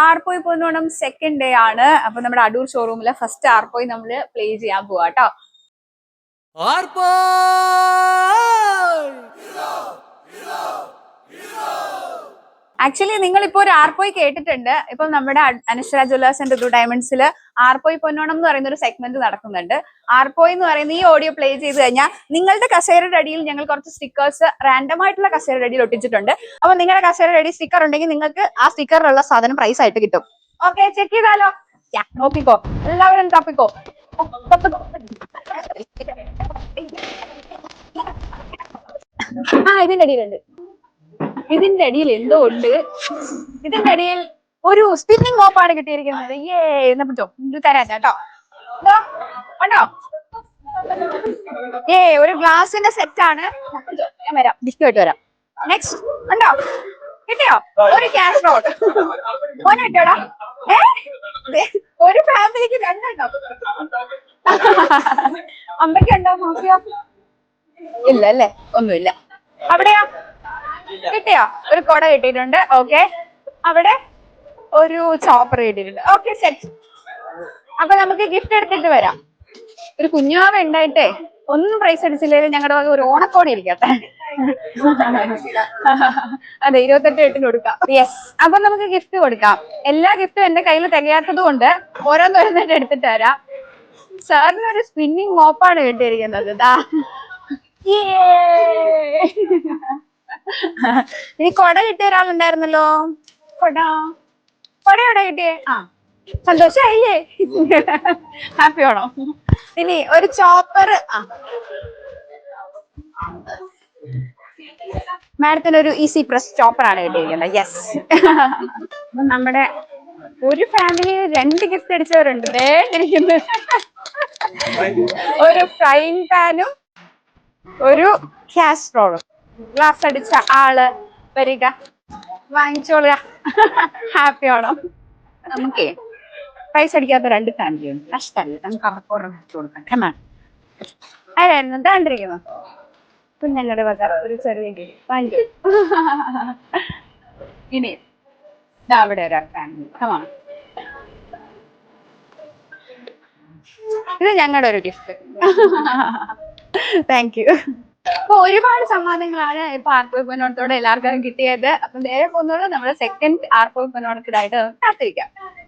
ആർപോയി പൊന്നോണം second day ആണ്. അപ്പൊ നമ്മുടെ അടൂർ ഷോറൂമിലെ ഫസ്റ്റ് ആർപോയി നമ്മൾ പ്ലേ ചെയ്യാൻ പോവാ കേട്ടോ. ആക്ച്വലി നിങ്ങൾ ഇപ്പൊ ഒരു ആർപോയി കേട്ടിട്ടുണ്ട്. ഇപ്പൊ നമ്മുടെ അനശ്വര ജ്വല്ലേഴ്സ് ആൻഡ് ഋതു ഡയമണ്ട്സിൽ ആർപോയി പൊന്നോണം എന്ന് പറയുന്ന ഒരു സെഗ്മെന്റ് നടക്കുന്നുണ്ട്. ആർപോയി എന്ന് പറയുന്ന ഈ ഓഡിയോ പ്ലേ ചെയ്ത് കഴിഞ്ഞാൽ നിങ്ങളുടെ കസേരയുടെ അടിയിൽ ഞങ്ങൾ കുറച്ച് സ്റ്റിക്കേഴ്സ് റാൻഡം ആയിട്ടുള്ള കസേരയുടെ അടിയിൽ ഒട്ടിച്ചിട്ടുണ്ട്. അപ്പൊ നിങ്ങളുടെ കസേരയുടെ അടിയിൽ സ്റ്റിക്കർ ഉണ്ടെങ്കിൽ നിങ്ങൾക്ക് ആ സ്റ്റിക്കറിലുള്ള സാധനം പ്രൈസ് ആയിട്ട് കിട്ടും. ഓക്കെ, ചെക്ക് ചെയ്താലോ? നോക്കിക്കോ, എല്ലാവരും തപ്പിക്കോ. ഇതിന്റെ അടിയിലുണ്ട്. ഇതിന്റെ അടിയിൽ എന്തോ ഉണ്ട്. ഇതിന്റെ അടിയിൽ ഒരു സ്പിന്നിങ് മോപ്പാണ് കിട്ടിയിരിക്കുന്നത്. പിടിച്ചോ, ഇത് തരാം കേട്ടോ. ഉണ്ടോ? ഒരു ഗ്ലാസിന്റെ സെറ്റ് ആണ്. ഞാൻ വരാം, ഗിഫ്റ്റ് ആയിട്ട് വരാം. നെക്സ്റ്റ് ഉണ്ടോ? കിട്ടിയോ? ഒരു ക്യാഷ് റോഡ് മോനെ കിട്ടിയോടാ. ഒരു ഫാമിലിക്ക് രണ്ടുണ്ടോ? അമ്മയ്ക്കുണ്ടോ? നോക്കിയോ? ഇല്ല അല്ലേ, ഒന്നുമില്ല. അവിടെയോ? കിട്ടിയോ? ഒരു കൊട കിട്ടിയിട്ടുണ്ട്. ഓക്കെ, അവിടെ ഒരു ചോപ്പർ കിട്ടിയിട്ടുണ്ട്. Okay, set. അപ്പൊ നമുക്ക് ഗിഫ്റ്റ് എടുത്തിട്ട് വരാം. ഒരു കുഞ്ഞാവ ഉണ്ടായിട്ടേ ഒന്നും പ്രൈസ് അടിച്ചില്ലെങ്കിൽ ഞങ്ങളുടെ വക ഒരു ഓണക്കോടി ഇരിക്കട്ടെ. അതെ, 28 കൊടുക്കാം. യെസ്, അപ്പൊ നമുക്ക് ഗിഫ്റ്റ് കൊടുക്കാം. എല്ലാ ഗിഫ്റ്റും എന്റെ കയ്യിൽ തികയാത്തത് കൊണ്ട് ഓരോന്നോരോന്നായിട്ട് എടുത്തിട്ട് വരാം. സാറിന് ഒരു സ്പിന്നിങ് മോപ്പാണ് കിട്ടിയിരിക്കുന്നത്. ഇനി കൊട കിട്ടിയ ഒരാളുണ്ടായിരുന്നല്ലോ. കൊട എവിടെ കിട്ടിയേ? സന്തോഷായില്ലേ? ഹാപ്പി ആണോ? ഇനി ഒരു ചോപ്പർ. മാഡത്തിന് ഒരു ഈസി പ്രസ് ചോപ്പർ ആണ് കിട്ടിയിരിക്കുന്നത്. യെസ്. നമ്മുടെ ഒരു ഫാമിലി 2 ഗിഫ്റ്റ് അടിച്ചവരുണ്ട്. ഒരു ഫ്രൈങ് പാനും ഒരു കാസ്ട്രോളും. ഗ്ലാസ് അടിച്ച ആള് വരിക, വാങ്ങിച്ചോളുക. ഹാപ്പി ആണോ? നമുക്കേ പ്രൈസ് അടിക്കാത്ത 2 ഫാമിലി ഉണ്ട്. നഷ്ടമല്ല, നമുക്ക് അവർക്ക് ഓർമ്മ കൊടുക്കാം. ആരായിരുന്നു താണ്ടിരിക്കുന്നത്? കുഞ്ഞങ്ങളുടെ വക ഒരു ചെറിയ വാങ്ങിക്കും. ഇനി അവിടെ ഒരാൾ ഫാമിലി. ഇത് ഞങ്ങളുടെ ഒരു ഗിഫ്റ്റ്. Thank you. അപ്പൊ ഒരുപാട് സമ്മാനങ്ങളാണ് ഇപ്പൊ ആർപോയി പൊന്നോണത്തോടെ എല്ലാവർക്കും കിട്ടിയത്. അപ്പൊ നേരെ പോകുന്നത് നമ്മുടെ സെക്കൻഡ് ആർപോയി പൊന്നോണത്തിനായിട്ട് കാത്തിരിക്കാം.